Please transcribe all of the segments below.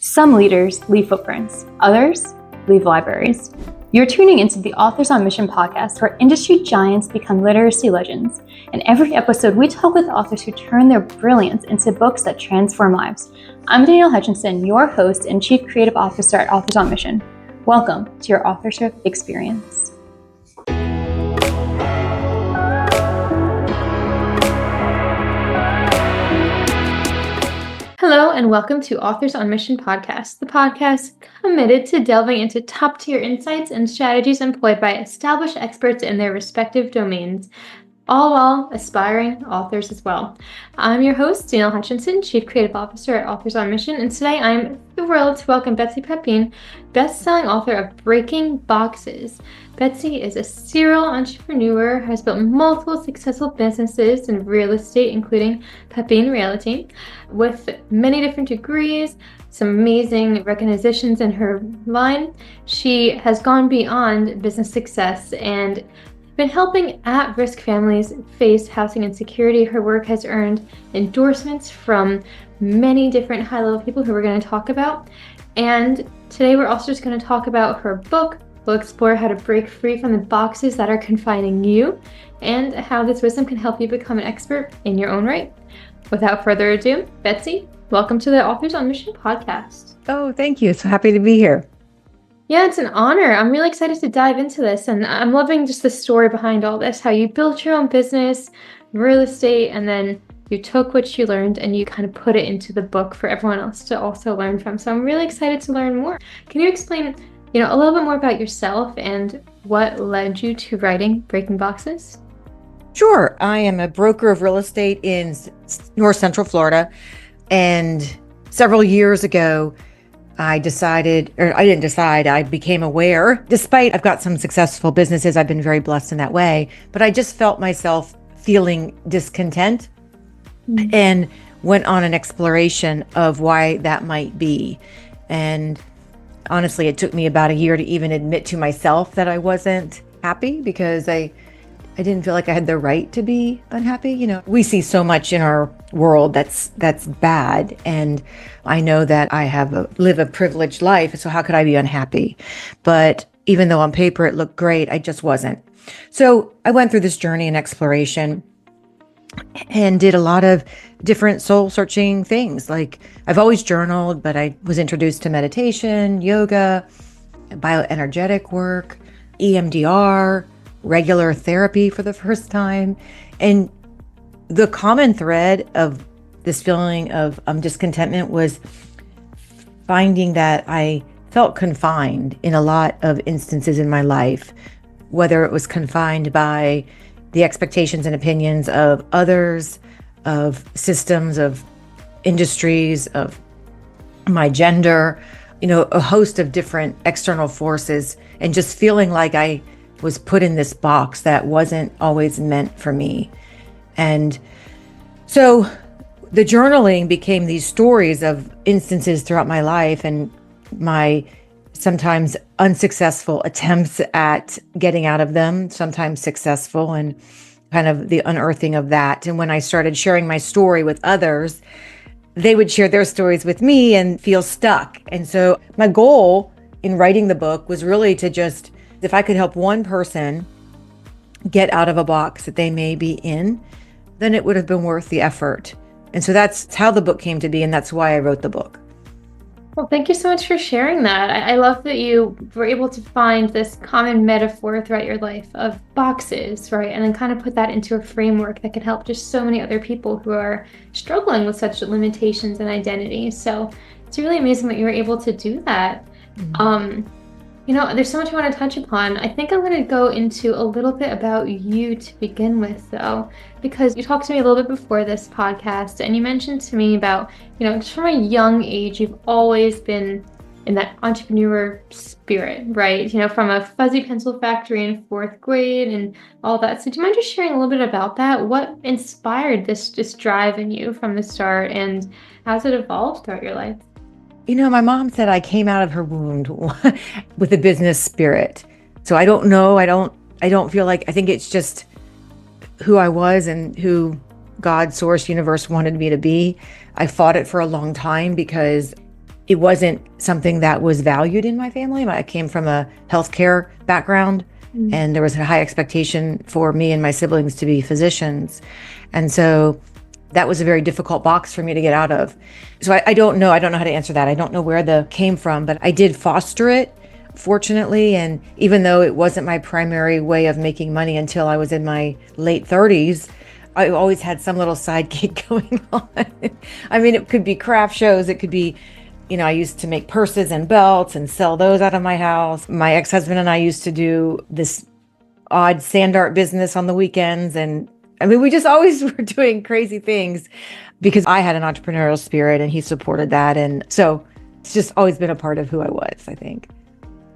Some leaders leave footprints, others leave libraries. You're tuning into the Authors on Mission podcast, where industry giants become literacy legends. In every episode, we talk with authors who turn their brilliance into books that transform lives. I'm Danielle Hutchinson, your host and Chief Creative Officer at Authors on Mission. Welcome to your authorship experience. Hello, and welcome to Authors on Mission podcast, the podcast committed to delving into top-tier insights and strategies employed by established experts in their respective domains, all while aspiring authors as well. I'm your host, Danielle Hutchinson, Chief Creative Officer at Authors on Mission, and today I'm thrilled to welcome Betsy Pepine, best-selling author of Breaking Boxes. Betsy is a serial entrepreneur, has built multiple successful businesses in real estate, including Pepine Realty, with many different degrees, some amazing recognitions in her line. She has gone beyond business success and been helping at-risk families face housing insecurity. Her work has earned endorsements from many different high-level people who we're going to talk about. And today we're also just going to talk about her book. We'll explore how to break free from the boxes that are confining you and how this wisdom can help you become an expert in your own right. Without further ado, Betsy, welcome to the Authors on Mission podcast. Oh, thank you. So happy to be here. Yeah, it's an honor. I'm really excited to dive into this, and I'm loving just the story behind all this, how you built your own business, real estate, and then you took what you learned and you kind of put it into the book for everyone else to also learn from. So I'm really excited to learn more. Can you explain, a little bit more about yourself and what led you to writing Breaking Boxes? Sure. I am a broker of real estate in North Central Florida, and several years ago, I became aware, despite I've got some successful businesses, I've been very blessed in that way, but I just felt myself feeling discontent and went on an exploration of why that might be. And honestly, it took me about a year to even admit to myself that I wasn't happy, because I didn't feel like I had the right to be unhappy. We see so much in our world that's bad. And I know that I live a privileged life. So how could I be unhappy? But even though on paper it looked great, I just wasn't. So I went through this journey and exploration and did a lot of different soul searching things. Like, I've always journaled, but I was introduced to meditation, yoga, bioenergetic work, EMDR, regular therapy for the first time. And the common thread of this feeling of discontentment was finding that I felt confined in a lot of instances in my life, whether it was confined by the expectations and opinions of others, of systems, of industries, of my gender, a host of different external forces, and just feeling like I was put in this box that wasn't always meant for me. And so the journaling became these stories of instances throughout my life and my sometimes unsuccessful attempts at getting out of them, sometimes successful, and kind of the unearthing of that. And when I started sharing my story with others, they would share their stories with me and feel stuck. And so my goal in writing the book was really to just, if I could help one person get out of a box that they may be in, then it would have been worth the effort. And so that's how the book came to be, and that's why I wrote the book. Well, thank you so much for sharing that. I love that you were able to find this common metaphor throughout your life of boxes, right? And then kind of put that into a framework that could help just so many other people who are struggling with such limitations and identity. So it's really amazing that you were able to do that. There's so much I want to touch upon. I think I'm going to go into a little bit about you to begin with, though, because you talked to me a little bit before this podcast, and you mentioned to me about, just from a young age, you've always been in that entrepreneur spirit, right? From a fuzzy pencil factory in 4th grade and all that. So do you mind just sharing a little bit about that? What inspired this drive in you from the start, and how's it evolved throughout your life? My mom said I came out of her wound with a business spirit. So I don't know. I don't feel like, I think it's just who I was and who God, source, universe wanted me to be. I fought it for a long time because it wasn't something that was valued in my family. I came from a healthcare background, and there was a high expectation for me and my siblings to be physicians. And so that was a very difficult box for me to get out of. So I don't know. I don't know how to answer that. I don't know where the came from, but I did foster it, fortunately. And even though it wasn't my primary way of making money until I was in my late 30s, I always had some little side gig going on. I mean, it could be craft shows. It could be, I used to make purses and belts and sell those out of my house. My ex-husband and I used to do this odd sand art business on the weekends. And I mean, we just always were doing crazy things because I had an entrepreneurial spirit and he supported that. And so it's just always been a part of who I was, I think.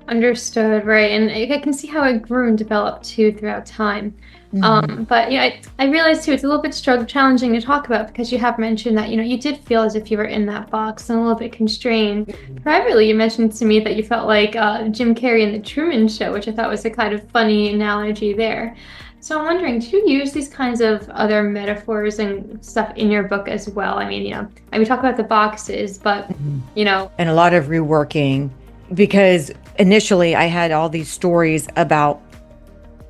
Understood, right. And I can see how it grew and developed too throughout time. But I realized too, it's a little bit challenging to talk about because you have mentioned that, you did feel as if you were in that box and a little bit constrained. Privately, you mentioned to me that you felt like Jim Carrey in the Truman Show, which I thought was a kind of funny analogy there. So I'm wondering, do you use these kinds of other metaphors and stuff in your book as well? I mean, we talk about the boxes, but, And a lot of reworking, because initially I had all these stories about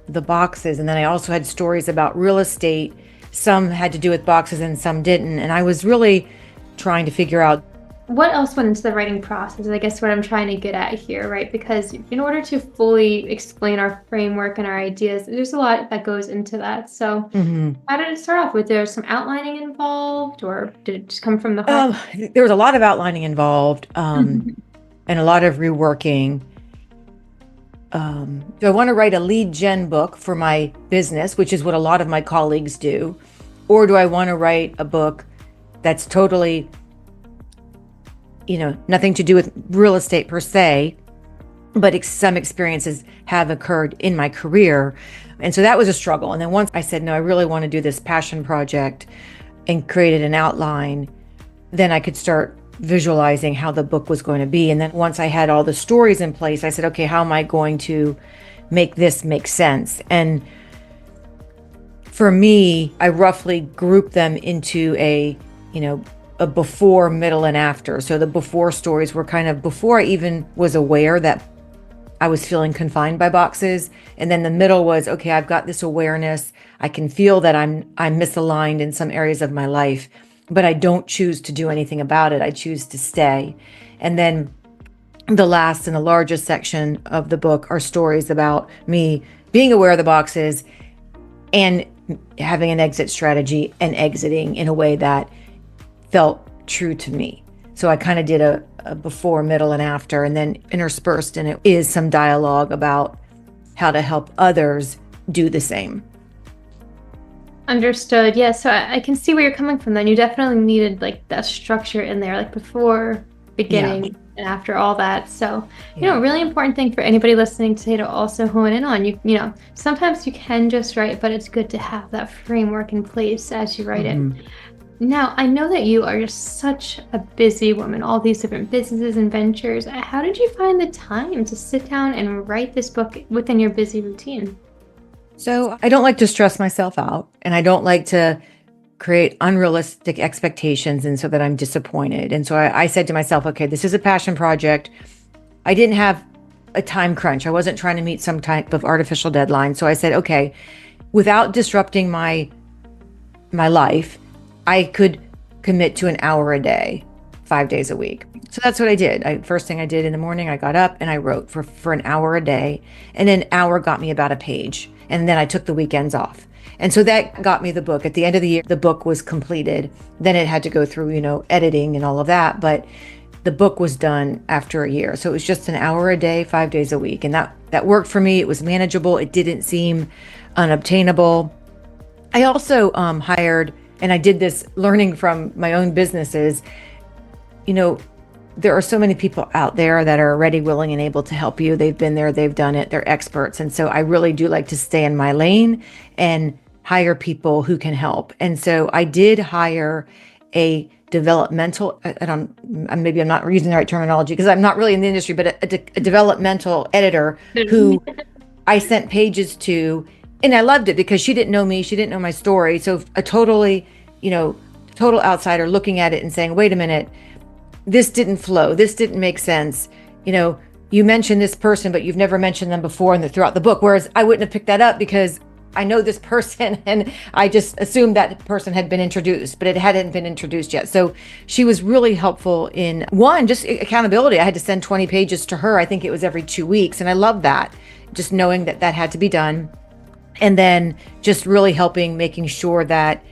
the boxes, and then I also had stories about real estate. Some had to do with boxes and some didn't. And I was really trying to figure out what else went into the writing process, I guess what I'm trying to get at here, right? Because in order to fully explain our framework and our ideas, there's a lot that goes into that. So how did it start off? Was there some outlining involved, or did it just come from the heart? There was a lot of outlining involved, and a lot of reworking. Do I want to write a lead gen book for my business, which is what a lot of my colleagues do? Or do I want to write a book that's totally, nothing to do with real estate per se, but some experiences have occurred in my career? And so that was a struggle. And then once I said, no, I really want to do this passion project, and created an outline, then I could start visualizing how the book was going to be. And then once I had all the stories in place, I said, okay, how am I going to make this make sense? And for me, I roughly grouped them into a before, middle, and after. So the before stories were kind of before I even was aware that I was feeling confined by boxes. And then the middle was, okay, I've got this awareness. I can feel that I'm misaligned in some areas of my life, but I don't choose to do anything about it. I choose to stay. And then the last and the largest section of the book are stories about me being aware of the boxes and having an exit strategy and exiting in a way that felt true to me. So I kind of did a before, middle, and after, and then interspersed in it is some dialogue about how to help others do the same. Understood. Yeah, so I can see where you're coming from then. You definitely needed like that structure in there, like before, beginning, and after all that. So, really important thing for anybody listening today to also hone in on. You sometimes you can just write, but it's good to have that framework in place as you write it. Now, I know that you are just such a busy woman, all these different businesses and ventures. How did you find the time to sit down and write this book within your busy routine? So I don't like to stress myself out, and I don't like to create unrealistic expectations, and so that I'm disappointed. And so I said to myself, okay, this is a passion project. I didn't have a time crunch. I wasn't trying to meet some type of artificial deadline. So I said, okay, without disrupting my life, I could commit to an hour a day, 5 days a week. So that's what I did. First thing I did in the morning, I got up and I wrote for an hour a day, and an hour got me about a page. And then I took the weekends off. And so that got me the book. At the end of the year, the book was completed. Then it had to go through, editing and all of that. But the book was done after a year. So it was just an hour a day, 5 days a week. And that worked for me. It was manageable. It didn't seem unobtainable. I also hired, and I did this learning from my own businesses, there are so many people out there that are ready, willing, and able to help you. They've been there, they've done it, they're experts. And so I really do like to stay in my lane and hire people who can help. And so I did hire a developmental, maybe I'm not using the right terminology because I'm not really in the industry, but a developmental editor who I sent pages to, and I loved it because she didn't know me, she didn't know my story. So a total outsider looking at it and saying, wait a minute, this didn't flow. This didn't make sense. You mentioned this person, but you've never mentioned them before throughout the book. Whereas I wouldn't have picked that up because I know this person and I just assumed that person had been introduced, but it hadn't been introduced yet. So she was really helpful in one, just accountability. I had to send 20 pages to her. I think it was every 2 weeks. And I love that, just knowing that that had to be done. And then just really helping, making sure that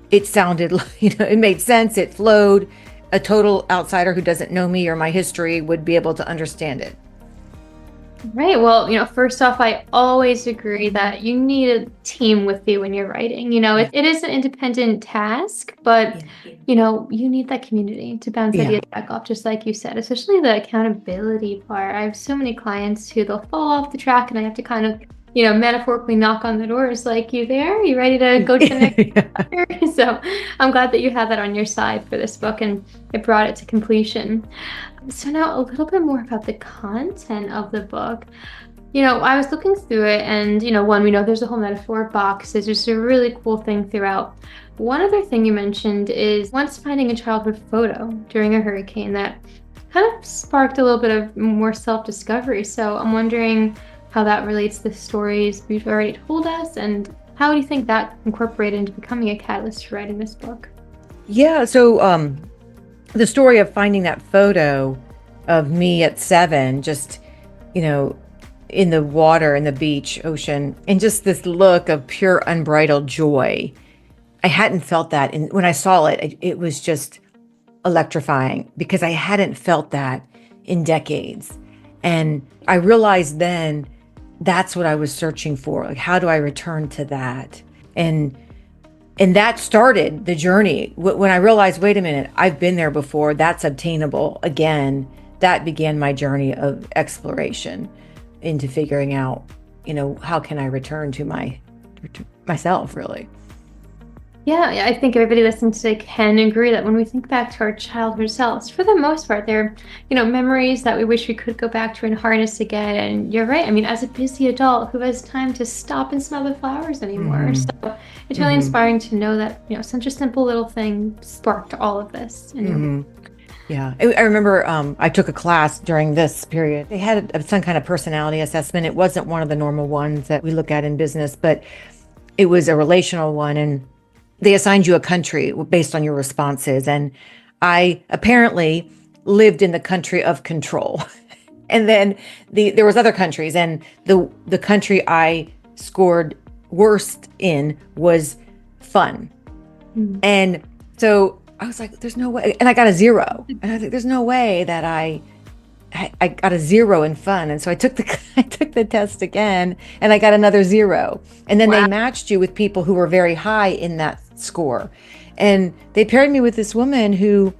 it sounded, it made sense. It flowed. A total outsider who doesn't know me or my history would be able to understand it. Right. Well, first off, I always agree that you need a team with you when you're writing. It is an independent task, but, you need that community to bounce ideas back off, just like you said, especially the accountability part. I have so many clients who they'll fall off the track and I have to kind of, metaphorically knock on the doors like, you there? You ready to go to the next chapter? So I'm glad that you had that on your side for this book and it brought it to completion. So now a little bit more about the content of the book. I was looking through it and, one, we know there's a whole metaphor box. It's just a really cool thing throughout. One other thing you mentioned is once finding a childhood photo during a hurricane that kind of sparked a little bit of more self-discovery. So I'm wondering how that relates to the stories you've already told us and how do you think that incorporated into becoming a catalyst for writing this book? Yeah. So, the story of finding that photo of me at 7, just, in the water, in the beach, ocean, and just this look of pure unbridled joy. I hadn't felt that. And when I saw it, it was just electrifying because I hadn't felt that in decades. And I realized then that's what I was searching for. Like, how do I return to that? And that started the journey. When I realized, wait a minute, I've been there before. That's obtainable again. That began my journey of exploration into figuring out, how can I return to myself, really. Yeah, I think everybody listening today can agree that when we think back to our childhood selves, for the most part, they're, memories that we wish we could go back to and harness again. And you're right. I mean, as a busy adult, who has time to stop and smell the flowers anymore? So it's really inspiring to know that, such a simple little thing sparked all of this. Yeah. I remember I took a class during this period. They had some kind of personality assessment. It wasn't one of the normal ones that we look at in business, but it was a relational one. And they assigned you a country based on your responses. And I apparently lived in the country of control. And then there was other countries, and the country I scored worst in was fun. And so I was like, there's no way. And I got a 0. And I was like, there's no way that I got a 0 in fun. And so I took the test again and I got another 0. And then they matched you with people who were very high in that score. And they paired me with this woman who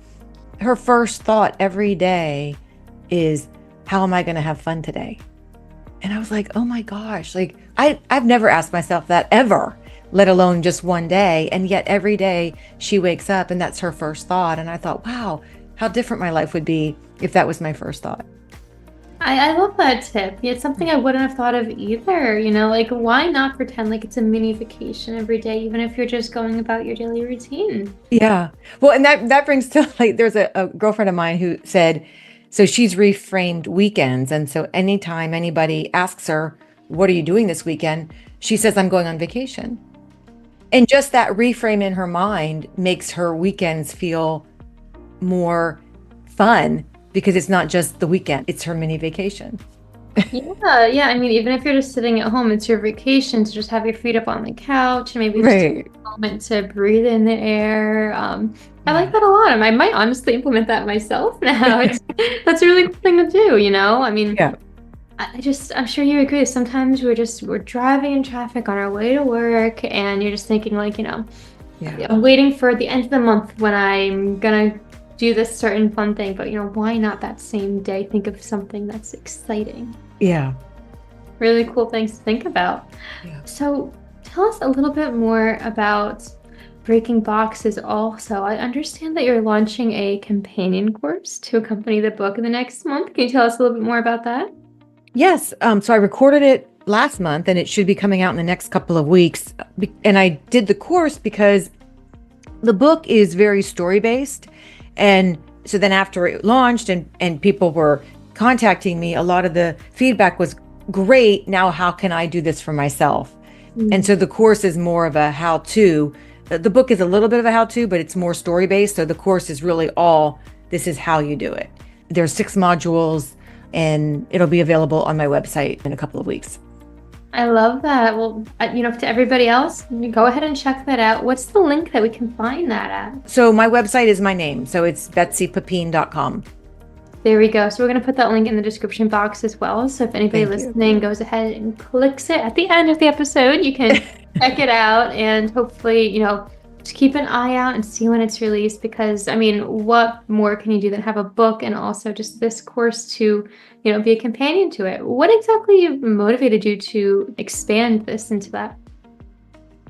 her first thought every day is, how am I going to have fun today? And I was like, oh my gosh, like I've never asked myself that ever, let alone just one day. And yet every day she wakes up and that's her first thought. And I thought, wow, how different my life would be if that was my first thought. I love that tip. It's something I wouldn't have thought of either. Like, why not pretend like it's a mini vacation every day, even if you're just going about your daily routine? Yeah. Well, and that brings to, like, there's a girlfriend of mine who said, so she's reframed weekends. And so anytime anybody asks her, what are you doing this weekend? She says, I'm going on vacation. And just that reframe in her mind makes her weekends feel more fun because it's not just the weekend, it's her mini vacation. Yeah. I mean, even if you're just sitting at home, it's your vacation to just have your feet up on the couch and maybe just take a moment to breathe in the air. I like that a lot. I might honestly implement that myself now. That's a really cool thing to do, I mean, Yeah. I'm sure you agree. Sometimes we're driving in traffic on our way to work and you're just thinking like, I'm waiting for the end of the month when I'm gonna do this certain fun thing, but why not that same day think of something that's exciting? Yeah. Really cool things to think about. Yeah. So tell us a little bit more about Breaking Boxes also. I understand that you're launching a companion course to accompany the book in the next month. Can you tell us a little bit more about that? Yes. So I recorded it last month and it should be coming out in the next couple of weeks. And I did the course because the book is very story-based. And So then after it launched and people were contacting me, a lot of the feedback was great. Now, how can I do this for myself? And so the course is more of a how-to. The book is a little bit of a how-to, but it's more story-based. So the course is really all, this is how you do it. There's 6 modules, and it'll be available on my website in a couple of weeks. I love that. Well, to everybody else, go ahead and check that out. What's the link that we can find that at? So my website is my name. So it's betsypepine.com. There we go. So we're going to put that link in the description box as well. So if anybody listening goes ahead and clicks it at the end of the episode, you can check it out and hopefully, just keep an eye out and see when it's released, because what more can you do than have a book and also just this course to, be a companion to it? What exactly motivated you to expand this into that?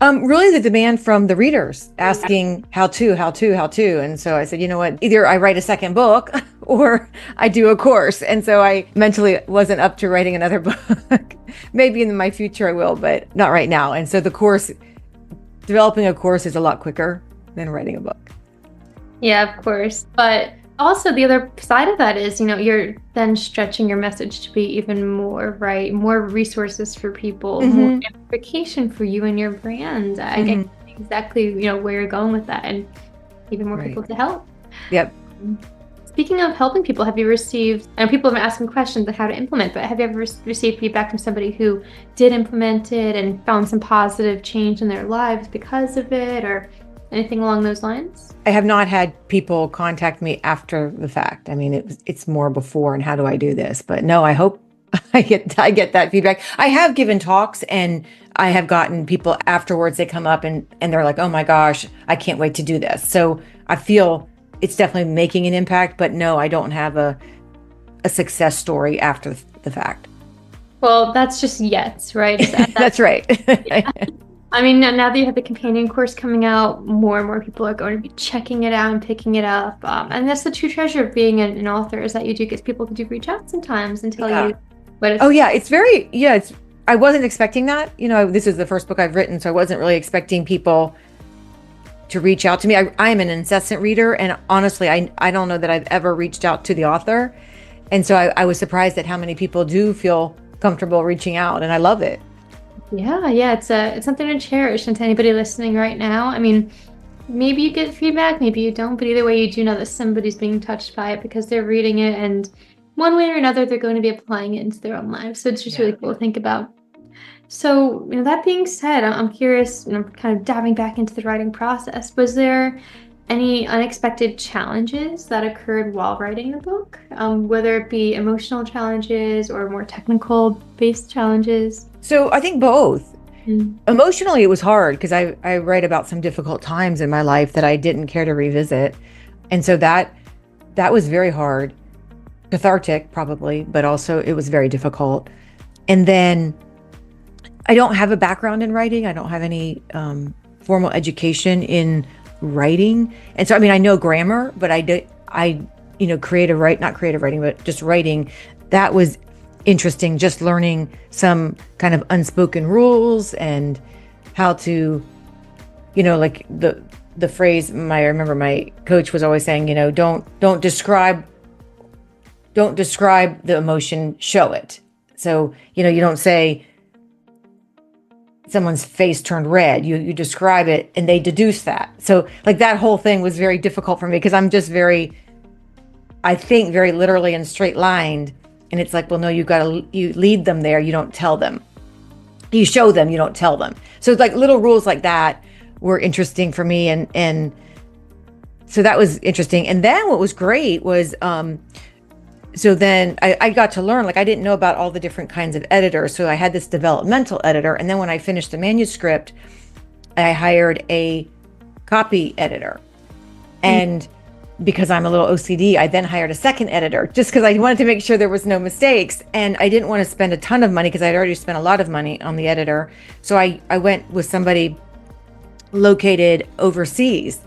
Really the demand from the readers asking how to. And so I said, you know what, either I write a second book or I do a course. And so I mentally wasn't up to writing another book. Maybe in my future I will, but not right now. And so developing a course is a lot quicker than writing a book. Yeah, of course. But also the other side of that is, you're then stretching your message to be even more, right? More resources for people, more amplification for you and your brand. I get exactly, where you're going with that, and even more people to help. Yep. Speaking of helping people, have you received, and people have been asking questions on how to implement, but have you ever received feedback from somebody who did implement it and found some positive change in their lives because of it, or anything along those lines? I have not had people contact me after the fact. It's more before, and how do I do this? But no, I hope I get that feedback. I have given talks, and I have gotten people afterwards. They come up and they're like, "Oh my gosh, I can't wait to do this." So I feel it's definitely making an impact. But no, I don't have a success story after the fact. Well, that's just yet, right? That's right. Yeah. Now that you have the companion course coming out, more and more people are going to be checking it out and picking it up. And that's the true treasure of being an author, is that you do get people to do reach out sometimes and tell you what it's. I wasn't expecting that. This is the first book I've written, so I wasn't really expecting people to reach out to me. I am an incessant reader, and honestly, I don't know that I've ever reached out to the author. And so I was surprised at how many people do feel comfortable reaching out, and I love it. Yeah, it's something to cherish. And to anybody listening right now, maybe you get feedback, maybe you don't, but either way, you do know that somebody's being touched by it because they're reading it, and one way or another, they're going to be applying it into their own lives. So it's just really cool to think about. So, that being said, I'm curious, kind of diving back into the writing process, was there any unexpected challenges that occurred while writing the book, whether it be emotional challenges or more technical based challenges? So I think both. Emotionally, it was hard because I write about some difficult times in my life that I didn't care to revisit. And so that was very hard, cathartic probably, but also it was very difficult. And then I don't have a background in writing. I don't have any formal education in writing. And so, I know grammar, but not creative writing, but just writing, that was interesting. Just learning some kind of unspoken rules and how to, like the phrase, I remember my coach was always saying, don't describe the emotion, show it. So, you don't say someone's face turned red, you describe it and they deduce that. So like that whole thing was very difficult for me because I'm just I think very literally and straight lined. And it's like, well, no, you lead them there. You don't tell them. You show them, you don't tell them. So it's like little rules like that were interesting for me. And so that was interesting. And then what was great was, so then I got to learn, I didn't know about all the different kinds of editors. So I had this developmental editor. And then when I finished the manuscript, I hired a copy editor. And because I'm a little OCD, I then hired a second editor just because I wanted to make sure there was no mistakes. And I didn't want to spend a ton of money because I'd already spent a lot of money on the editor. So I went with somebody located overseas.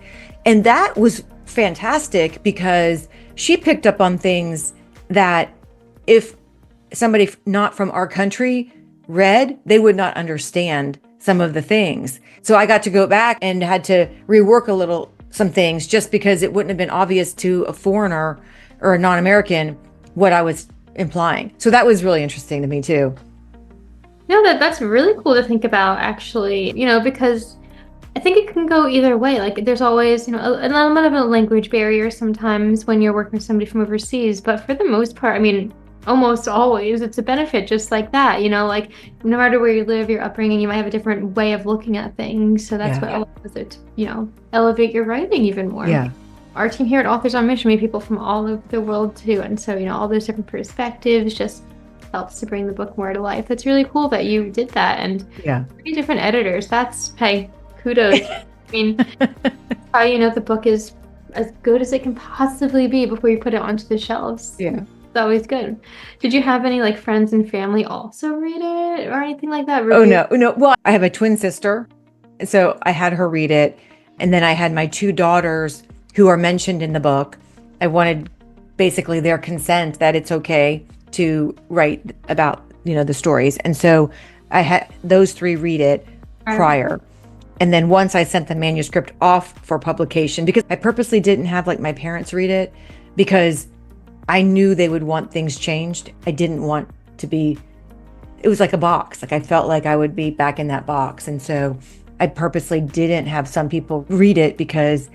And that was fantastic because she picked up on things that if somebody not from our country read, they would not understand some of the things. So I got to go back and had to rework a little some things just because it wouldn't have been obvious to a foreigner or a non-American what I was implying. So that was really interesting to me too. No, that's really cool to think about, actually, because I think it can go either way. Like, there's always, an element of a language barrier sometimes when you're working with somebody from overseas. But for the most part, I mean, almost always, it's a benefit just like that. Like, no matter where you live, your upbringing, you might have a different way of looking at things. So that's Yeah. what allows it to, elevate your writing even more. Yeah. Our team here at Authors on Mission, we have people from all over the world too. And so, all those different perspectives just helps to bring the book more to life. That's really cool that you did that. And Yeah. 3 different editors. That's, hey, kudos. I mean, how the book is as good as it can possibly be before you put it onto the shelves. Yeah. It's always good. Did you have any like friends and family also read it or anything like that? Oh, no. Well, I have a twin sister, so I had her read it. And then I had my 2 daughters who are mentioned in the book. I wanted basically their consent that it's okay to write about, the stories. And so I had those 3 read it prior. And then once I sent the manuscript off for publication, because I purposely didn't have like my parents read it because I knew they would want things changed. I didn't want to be, it was like a box. Like I felt like I would be back in that box. And so I purposely didn't have some people read it because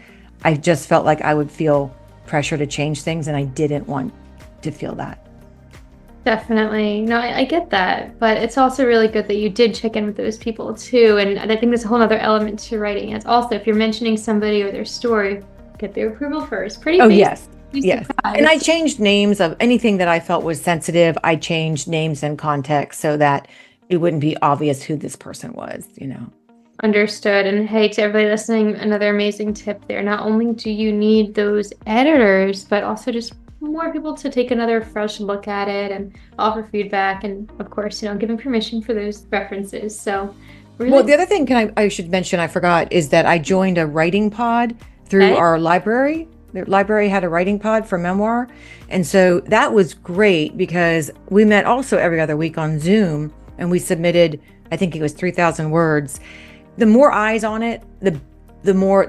I just felt like I would feel pressure to change things. And I didn't want to feel that. Definitely. No, I get that. But it's also really good that you did check in with those people too. And I think there's a whole other element to writing. It's also, if you're mentioning somebody or their story, get their approval first. Pretty Oh, basic. yes. Yes. And I changed names of anything that I felt was sensitive. I changed names and context so that it wouldn't be obvious who this person was, Understood. And hey, to everybody listening, another amazing tip there. Not only do you need those editors, but also just more people to take another fresh look at it and offer feedback. And of course, giving permission for those references. So really. Well, the other thing I should mention, I forgot, is that I joined a writing pod through our library. The library had a writing pod for memoir. And so that was great because we met also every other week on Zoom and we submitted, I think it was 3,000 words. The more eyes on it, the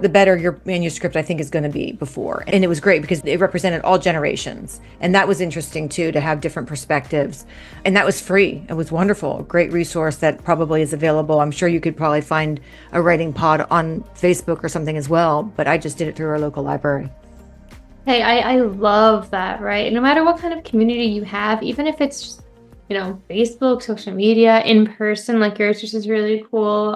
better your manuscript, I think, is going to be before. And it was great because it represented all generations. And that was interesting too, to have different perspectives. And that was free. It was wonderful. A great resource that probably is available. I'm sure you could probably find a writing pod on Facebook or something as well, but I just did it through our local library. Hey, I love that, right? No matter what kind of community you have, even if it's just, Facebook, social media, in person, like yours, which is really cool.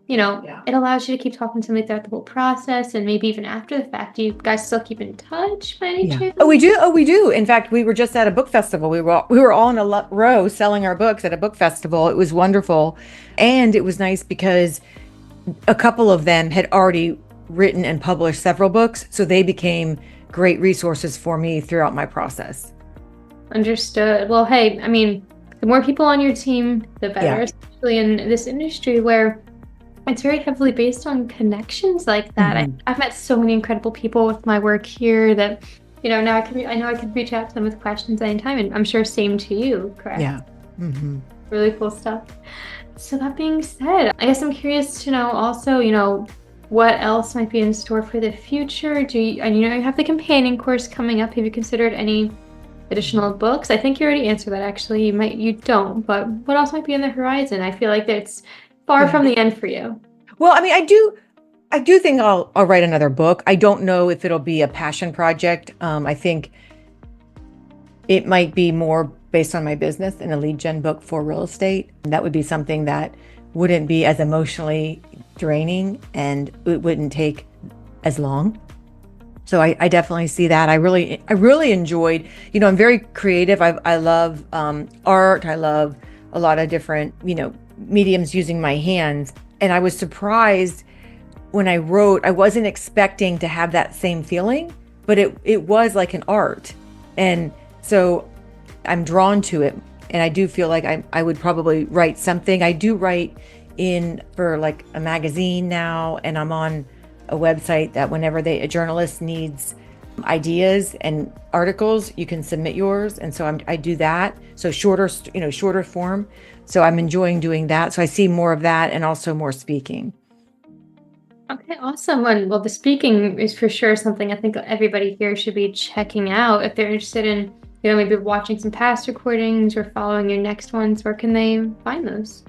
It allows you to keep talking to somebody throughout the whole process, and maybe even after the fact. Do you guys still keep in touch by any chance? Oh, we do. Oh, we do. In fact, we were just at a book festival. We were all in a row selling our books at a book festival. It was wonderful, and it was nice because a couple of them had already written and published several books, so they became great resources for me throughout my process. Understood. Well, hey, I mean, the more people on your team, the better, especially in this industry where it's very heavily based on connections like that. Mm-hmm. I've met so many incredible people with my work here that, now I know I could reach out to them with questions anytime, and I'm sure same to you, correct? Yeah. Mm-hmm. Really cool stuff. So that being said, I guess I'm curious to know also, what else might be in store for the future? And you have the companion course coming up. Have you considered any additional books? I think you already answered that, actually. You don't, but what else might be on the horizon? I feel like it's far from the end for you. Well, I mean, I do think I'll write another book. I don't know if it'll be a passion project. I think it might be more based on my business and a lead gen book for real estate. That would be something that wouldn't be as emotionally draining and it wouldn't take as long. So I definitely see that. I really enjoyed, I'm very creative. I love art. I love a lot of different, mediums using my hands. And I was surprised when I wrote, I wasn't expecting to have that same feeling, but it was like an art. And so I'm drawn to it. And I do feel like I would probably write something. I do write for like a magazine now, and I'm on a website that whenever a journalist needs ideas and articles, you can submit yours. And so I do that. So shorter form. So I'm enjoying doing that. So I see more of that and also more speaking. Okay, awesome. And well, the speaking is for sure something I think everybody here should be checking out if they're interested in, maybe watching some past recordings or following your next ones. Where can they find those?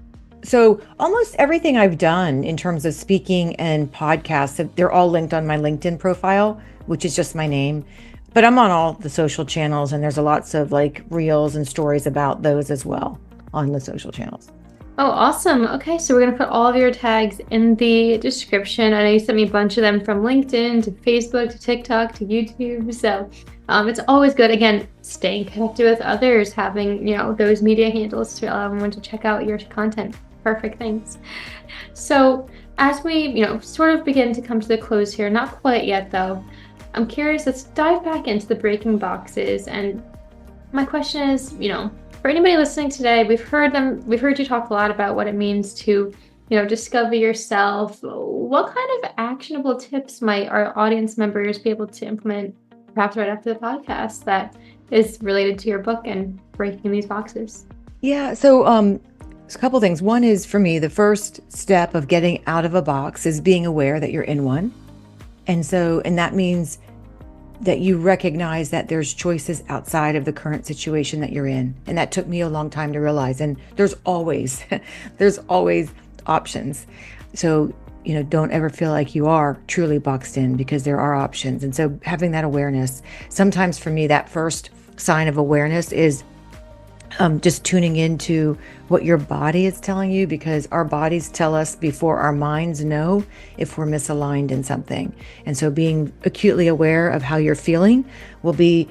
So almost everything I've done in terms of speaking and podcasts, they're all linked on my LinkedIn profile, which is just my name. But I'm on all the social channels, and there's lots of like reels and stories about those as well on the social channels. Oh, awesome. Okay, so we're going to put all of your tags in the description. I know you sent me a bunch of them from LinkedIn to Facebook to TikTok to YouTube. So it's always good, again, staying connected with others, having, those media handles to allow everyone to check out your content. Perfect. Thanks. So as we, sort of begin to come to the close here, not quite yet though, I'm curious, let's dive back into the breaking boxes. And my question is, for anybody listening today, we've heard you talk a lot about what it means to, discover yourself. What kind of actionable tips might our audience members be able to implement, perhaps right after the podcast, that is related to your book and breaking these boxes? Yeah. So there's a couple things. One is, for me, the first step of getting out of a box is being aware that you're in one. And that means that you recognize that there's choices outside of the current situation that you're in. And that took me a long time to realize. And there's always, there's always options. So, don't ever feel like you are truly boxed in, because there are options. And so having that awareness, sometimes for me, that first sign of awareness is just tuning into what your body is telling you, because our bodies tell us before our minds know if we're misaligned in something. And so being acutely aware of how you're feeling will be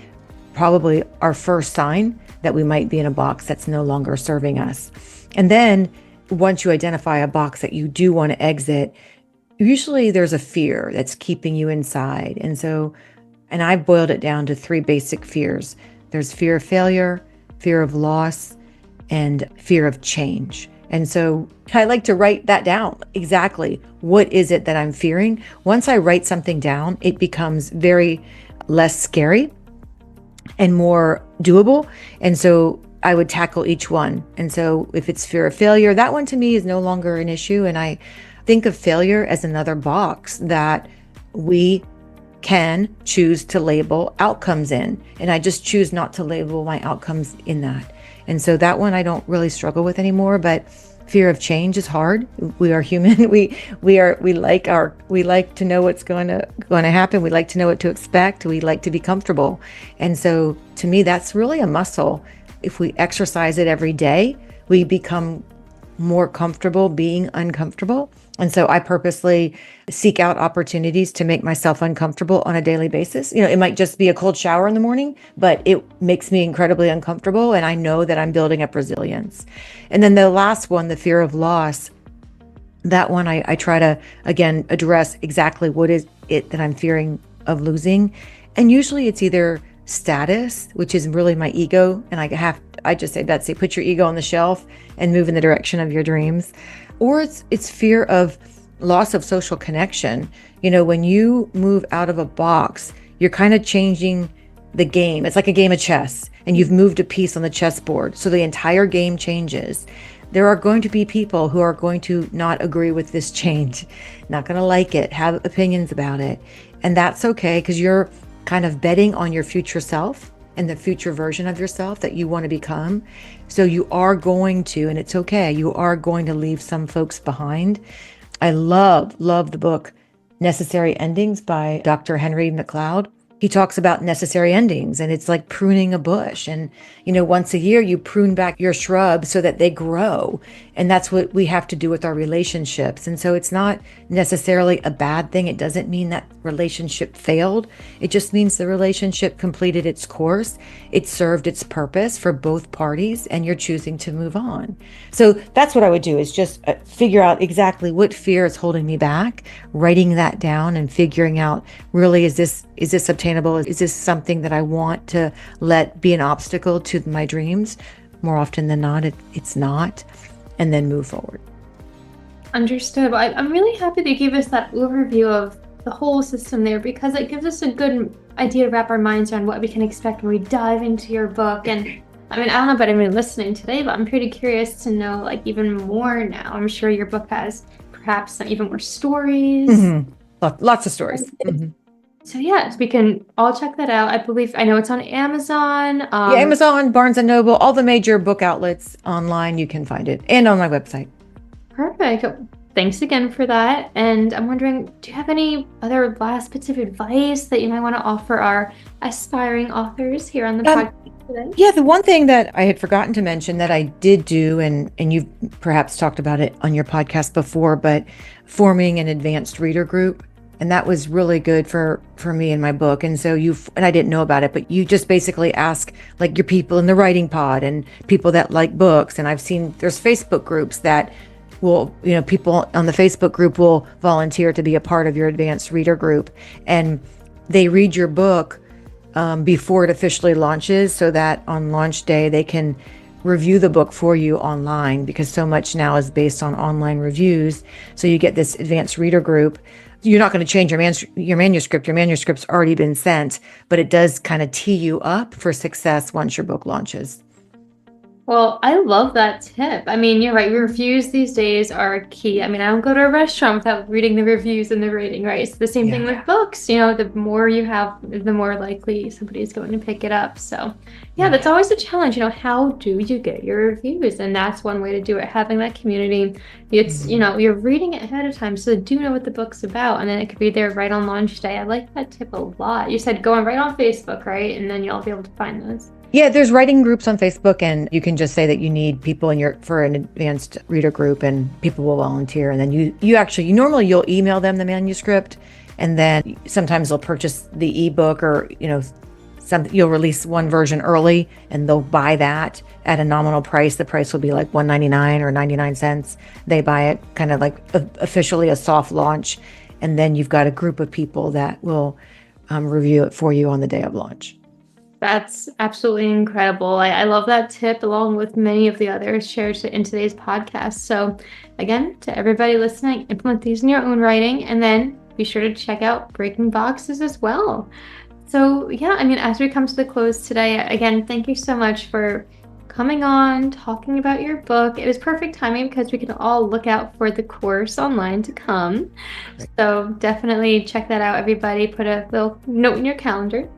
probably our first sign that we might be in a box that's no longer serving us. And then once you identify a box that you do want to exit, usually there's a fear that's keeping you inside. And I've boiled it down to 3 basic fears. There's fear of failure, fear of loss, and fear of change. And so I like to write that down. Exactly. What is it that I'm fearing? Once I write something down, it becomes very less scary and more doable. And so I would tackle each one. And so if it's fear of failure, that one to me is no longer an issue. And I think of failure as another box that we can choose to label outcomes in. And I just choose not to label my outcomes in that. And so that one I don't really struggle with anymore, but fear of change is hard. We are human. We like to know what's going to happen. We like to know what to expect. We like to be comfortable. And so to me, that's really a muscle. If we exercise it every day, we become more comfortable being uncomfortable. And so I purposely seek out opportunities to make myself uncomfortable on a daily basis. It might just be a cold shower in the morning, but it makes me incredibly uncomfortable. And I know that I'm building up resilience. And then the last one, the fear of loss, that one I try to, again, address exactly what is it that I'm fearing of losing. And usually it's either status, which is really my ego. And I just say, Betsy, put your ego on the shelf and move in the direction of your dreams. Or it's fear of loss of social connection. When you move out of a box, you're kind of changing the game. It's like a game of chess, and you've moved a piece on the chessboard. So the entire game changes. There are going to be people who are going to not agree with this change, not going to like it, have opinions about it. And that's okay, because you're kind of betting on your future self and the future version of yourself that you want to become. So you are going to, and it's okay, you are going to leave some folks behind. I love the book Necessary Endings by Dr. Henry McLeod. He talks about necessary endings, and it's like pruning a bush. And, once a year you prune back your shrubs so that they grow. And that's what we have to do with our relationships. And so it's not necessarily a bad thing. It doesn't mean that relationship failed. It just means the relationship completed its course. It served its purpose for both parties, and you're choosing to move on. So that's what I would do, is just figure out exactly what fear is holding me back, writing that down and figuring out, really, is this obtainable? Is this something that I want to let be an obstacle to my dreams? More often than not, it's not. And then move forward. Understood. I'm really happy that you gave us that overview of the whole system there, because it gives us a good idea to wrap our minds around what we can expect when we dive into your book. And I don't know about anyone listening today, but I'm pretty curious to know even more now. I'm sure your book has perhaps some even more stories. Mm-hmm. Lots of stories. Mm-hmm. So yes, we can all check that out. I know it's on Amazon. Yeah, Amazon, Barnes and Noble, all the major book outlets online, you can find it, and on my website. Perfect. Thanks again for that. And I'm wondering, do you have any other last bits of advice that you might want to offer our aspiring authors here on the podcast today? Yeah, the one thing that I had forgotten to mention that I did do, and you've perhaps talked about it on your podcast before, but forming an advanced reader group. And that was really good for me in my book. And so and I didn't know about it, but you just basically ask like your people in the writing pod and people that like books. And I've seen there's Facebook groups that will, people on the Facebook group will volunteer to be a part of your advanced reader group. And they read your book before it officially launches, so that on launch day, they can review the book for you online, because so much now is based on online reviews. So you get this advanced reader group. You're not going to change your manuscript. Your manuscript's already been sent, but it does kind of tee you up for success once your book launches. Well, I love that tip. I mean, you're right. Reviews these days are key. I mean, I don't go to a restaurant without reading the reviews and the rating, right? It's the same thing with books. The more you have, the more likely somebody's going to pick it up. So, that's always a challenge. How do you get your reviews? And that's one way to do it. Having that community. It's, you're reading it ahead of time, so they do know what the book's about. And then it could be there right on launch day. I like that tip a lot. You said go right on Facebook, right? And then you'll be able to find those. Yeah, there's writing groups on Facebook, and you can just say that you need people for an advanced reader group, and people will volunteer. And then normally you'll email them the manuscript, and then sometimes they'll purchase the ebook, or you'll release one version early, and they'll buy that at a nominal price. The price will be like $1.99 or 99 cents. They buy it kind of like officially a soft launch, and then you've got a group of people that will review it for you on the day of launch. That's absolutely incredible. I love that tip, along with many of the others shared in today's podcast. So again, to everybody listening, implement these in your own writing, and then be sure to check out Breaking Boxes as well. So as we come to the close today, again, thank you so much for coming on, talking about your book. It was perfect timing because we can all look out for the course online to come. So definitely check that out, everybody. Put a little note in your calendar.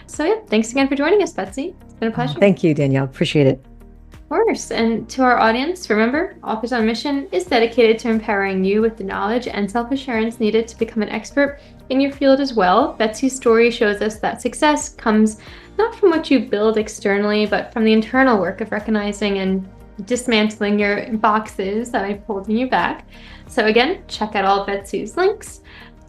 So thanks again for joining us, Betsy. It's been a pleasure. Thank you, Danielle. Appreciate it. Of course. And to our audience, remember, Authors on Mission is dedicated to empowering you with the knowledge and self-assurance needed to become an expert in your field as well. Betsy's story shows us that success comes not from what you build externally, but from the internal work of recognizing and dismantling your boxes that are holding you back. So again, check out all of Betsy's links,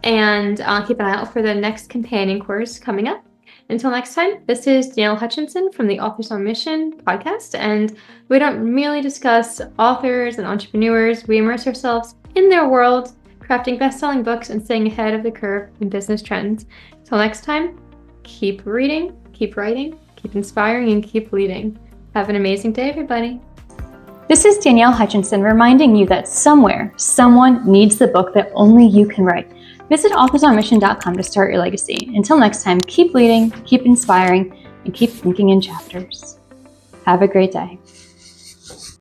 and keep an eye out for the next companion course coming up. Until next time, this is Danielle Hutchinson from the Authors on Mission podcast, and we don't merely discuss authors and entrepreneurs. We immerse ourselves in their world, crafting best-selling books and staying ahead of the curve in business trends. Until next time, keep reading, keep writing, keep inspiring, and keep leading. Have an amazing day, everybody. This is Danielle Hutchinson reminding you that somewhere, someone needs the book that only you can write. Visit authorsonmission.com to start your legacy. Until next time, keep leading, keep inspiring, and keep thinking in chapters. Have a great day.